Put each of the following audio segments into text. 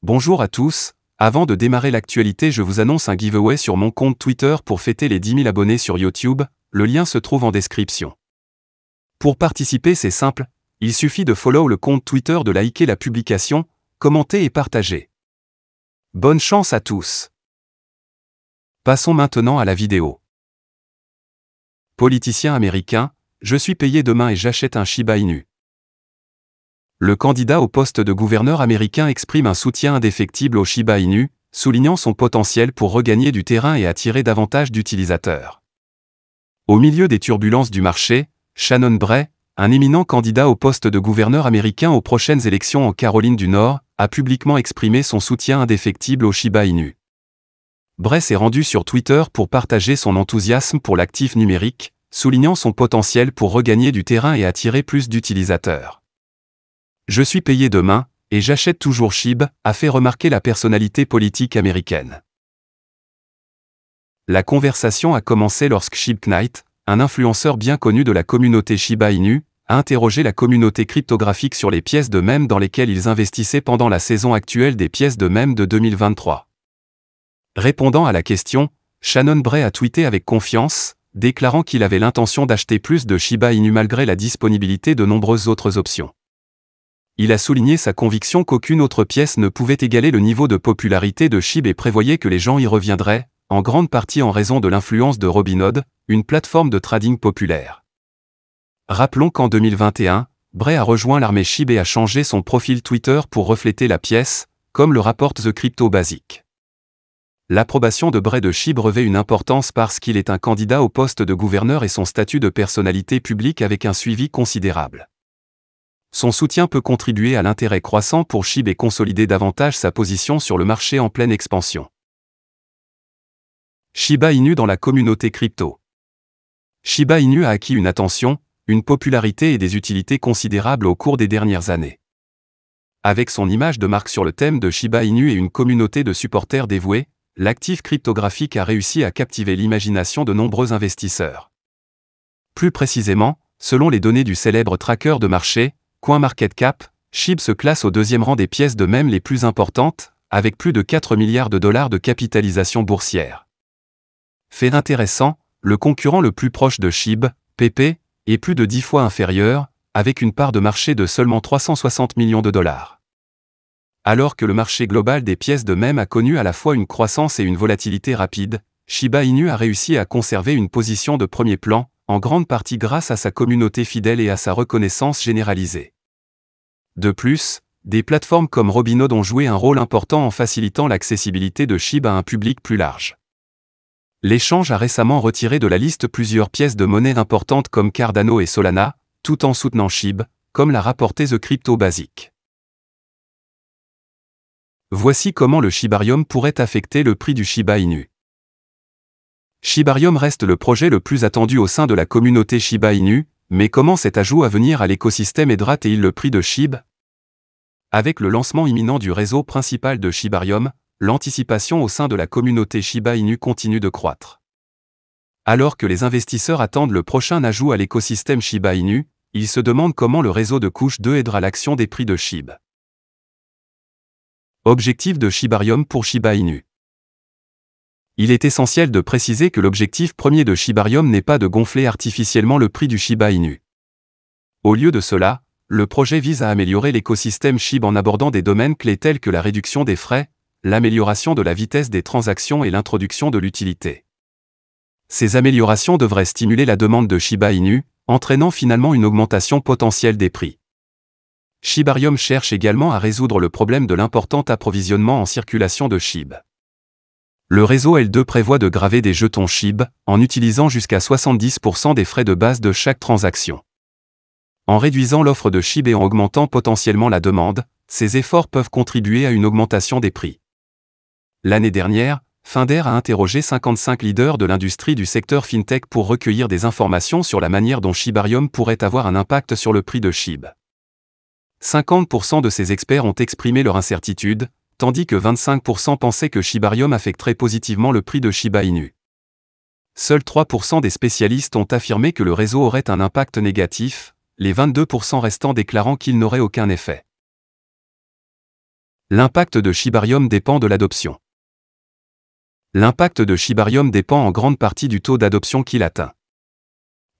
Bonjour à tous, avant de démarrer l'actualité je vous annonce un giveaway sur mon compte Twitter pour fêter les 10 000 abonnés sur YouTube, le lien se trouve en description. Pour participer c'est simple, il suffit de follow le compte Twitter, de liker la publication, commenter et partager. Bonne chance à tous. Passons maintenant à la vidéo. Politicien américain, je suis payé demain et j'achète un Shiba Inu. Le candidat au poste de gouverneur américain exprime un soutien indéfectible au Shiba Inu, soulignant son potentiel pour regagner du terrain et attirer davantage d'utilisateurs. Au milieu des turbulences du marché, Shannon Bray, un éminent candidat au poste de gouverneur américain aux prochaines élections en Caroline du Nord, a publiquement exprimé son soutien indéfectible au Shiba Inu. Bray s'est rendu sur Twitter pour partager son enthousiasme pour l'actif numérique, soulignant son potentiel pour regagner du terrain et attirer plus d'utilisateurs. Je suis payé demain, et j'achète toujours SHIB, a fait remarquer la personnalité politique américaine. La conversation a commencé lorsque Shib Knight, un influenceur bien connu de la communauté Shiba Inu, a interrogé la communauté cryptographique sur les pièces de mèmes dans lesquelles ils investissaient pendant la saison actuelle des pièces de mèmes de 2023. Répondant à la question, Shannon Bray a tweeté avec confiance, déclarant qu'il avait l'intention d'acheter plus de Shiba Inu malgré la disponibilité de nombreuses autres options. Il a souligné sa conviction qu'aucune autre pièce ne pouvait égaler le niveau de popularité de SHIB et prévoyait que les gens y reviendraient, en grande partie en raison de l'influence de Robinhood, une plateforme de trading populaire. Rappelons qu'en 2021, Bray a rejoint l'armée SHIB et a changé son profil Twitter pour refléter la pièce, comme le rapporte The Crypto Basic. L'approbation de Bray de SHIB revêt une importance parce qu'il est un candidat au poste de gouverneur et son statut de personnalité publique avec un suivi considérable. Son soutien peut contribuer à l'intérêt croissant pour SHIB et consolider davantage sa position sur le marché en pleine expansion. Shiba Inu dans la communauté crypto. Shiba Inu a acquis une attention, une popularité et des utilités considérables au cours des dernières années. Avec son image de marque sur le thème de Shiba Inu et une communauté de supporters dévoués, l'actif cryptographique a réussi à captiver l'imagination de nombreux investisseurs. Plus précisément, selon les données du célèbre tracker de marché, CoinMarketCap, SHIB se classe au deuxième rang des pièces de mèmes les plus importantes, avec plus de 4 milliards de dollars de capitalisation boursière. Fait intéressant, le concurrent le plus proche de SHIB, PP, est plus de 10 fois inférieur, avec une part de marché de seulement 360 millions de dollars. Alors que le marché global des pièces de mèmes a connu à la fois une croissance et une volatilité rapide, Shiba Inu a réussi à conserver une position de premier plan, en grande partie grâce à sa communauté fidèle et à sa reconnaissance généralisée. De plus, des plateformes comme Robinhood ont joué un rôle important en facilitant l'accessibilité de SHIB à un public plus large. L'échange a récemment retiré de la liste plusieurs pièces de monnaie importantes comme Cardano et Solana, tout en soutenant SHIB, comme l'a rapporté The Crypto Basic. Voici comment le Shibarium pourrait affecter le prix du Shiba Inu. Shibarium reste le projet le plus attendu au sein de la communauté Shiba Inu, mais comment cet ajout à venir à l'écosystème aidera-t-il le prix de SHIB? Avec le lancement imminent du réseau principal de Shibarium, l'anticipation au sein de la communauté Shiba Inu continue de croître. Alors que les investisseurs attendent le prochain ajout à l'écosystème Shiba Inu, ils se demandent comment le réseau de couche 2 aidera l'action des prix de SHIB. Objectif de Shibarium pour Shiba Inu. Il est essentiel de préciser que l'objectif premier de Shibarium n'est pas de gonfler artificiellement le prix du Shiba Inu. Au lieu de cela, le projet vise à améliorer l'écosystème SHIB en abordant des domaines clés tels que la réduction des frais, l'amélioration de la vitesse des transactions et l'introduction de l'utilité. Ces améliorations devraient stimuler la demande de Shiba Inu, entraînant finalement une augmentation potentielle des prix. Shibarium cherche également à résoudre le problème de l'important approvisionnement en circulation de SHIB. Le réseau L2 prévoit de graver des jetons SHIB, en utilisant jusqu'à 70% des frais de base de chaque transaction. En réduisant l'offre de SHIB et en augmentant potentiellement la demande, ces efforts peuvent contribuer à une augmentation des prix. L'année dernière, Finder a interrogé 55 leaders de l'industrie du secteur FinTech pour recueillir des informations sur la manière dont Shibarium pourrait avoir un impact sur le prix de SHIB. 50% de ces experts ont exprimé leur incertitude, tandis que 25% pensaient que Shibarium affecterait positivement le prix de Shiba Inu. Seuls 3% des spécialistes ont affirmé que le réseau aurait un impact négatif, les 22% restants déclarant qu'il n'aurait aucun effet. L'impact de Shibarium dépend de l'adoption. L'impact de Shibarium dépend en grande partie du taux d'adoption qu'il atteint.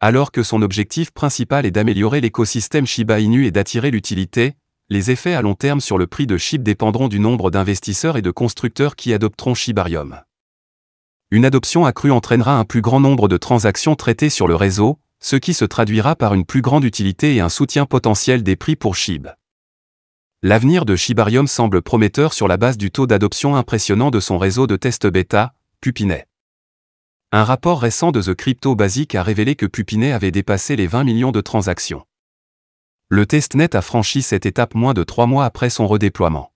Alors que son objectif principal est d'améliorer l'écosystème Shiba Inu et d'attirer l'utilité, les effets à long terme sur le prix de SHIB dépendront du nombre d'investisseurs et de constructeurs qui adopteront Shibarium. Une adoption accrue entraînera un plus grand nombre de transactions traitées sur le réseau, ce qui se traduira par une plus grande utilité et un soutien potentiel des prix pour SHIB. L'avenir de Shibarium semble prometteur sur la base du taux d'adoption impressionnant de son réseau de test bêta, Puppynet. Un rapport récent de The Crypto Basic a révélé que Puppynet avait dépassé les 20 millions de transactions. Le testnet a franchi cette étape moins de 3 mois après son redéploiement.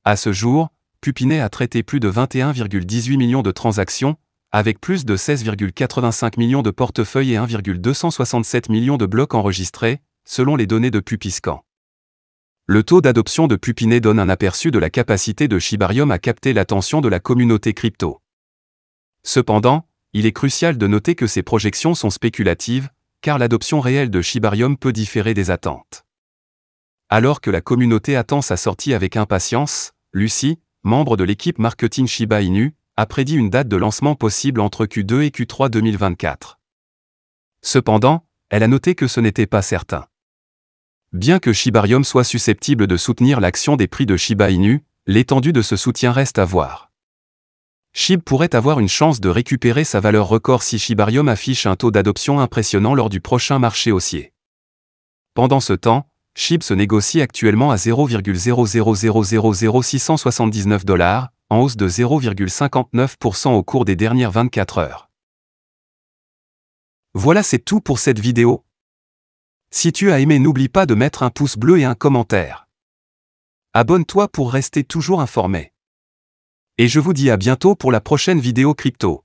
À ce jour, Puppynet a traité plus de 21,18 millions de transactions, avec plus de 16,85 millions de portefeuilles et 1,267 millions de blocs enregistrés, selon les données de Puppyscan. Le taux d'adoption de Puppynet donne un aperçu de la capacité de Shibarium à capter l'attention de la communauté crypto. Cependant, il est crucial de noter que ces projections sont spéculatives, car l'adoption réelle de Shibarium peut différer des attentes. Alors que la communauté attend sa sortie avec impatience, Lucy, membre de l'équipe marketing Shiba Inu, a prédit une date de lancement possible entre Q2 et Q3 2024. Cependant, elle a noté que ce n'était pas certain. Bien que Shibarium soit susceptible de soutenir l'action des prix de Shiba Inu, l'étendue de ce soutien reste à voir. SHIB pourrait avoir une chance de récupérer sa valeur record si Shibarium affiche un taux d'adoption impressionnant lors du prochain marché haussier. Pendant ce temps, SHIB se négocie actuellement à 0,0000679 $, en hausse de 0,59% au cours des dernières 24 heures. Voilà, c'est tout pour cette vidéo. Si tu as aimé, n'oublie pas de mettre un pouce bleu et un commentaire. Abonne-toi pour rester toujours informé. Et je vous dis à bientôt pour la prochaine vidéo crypto.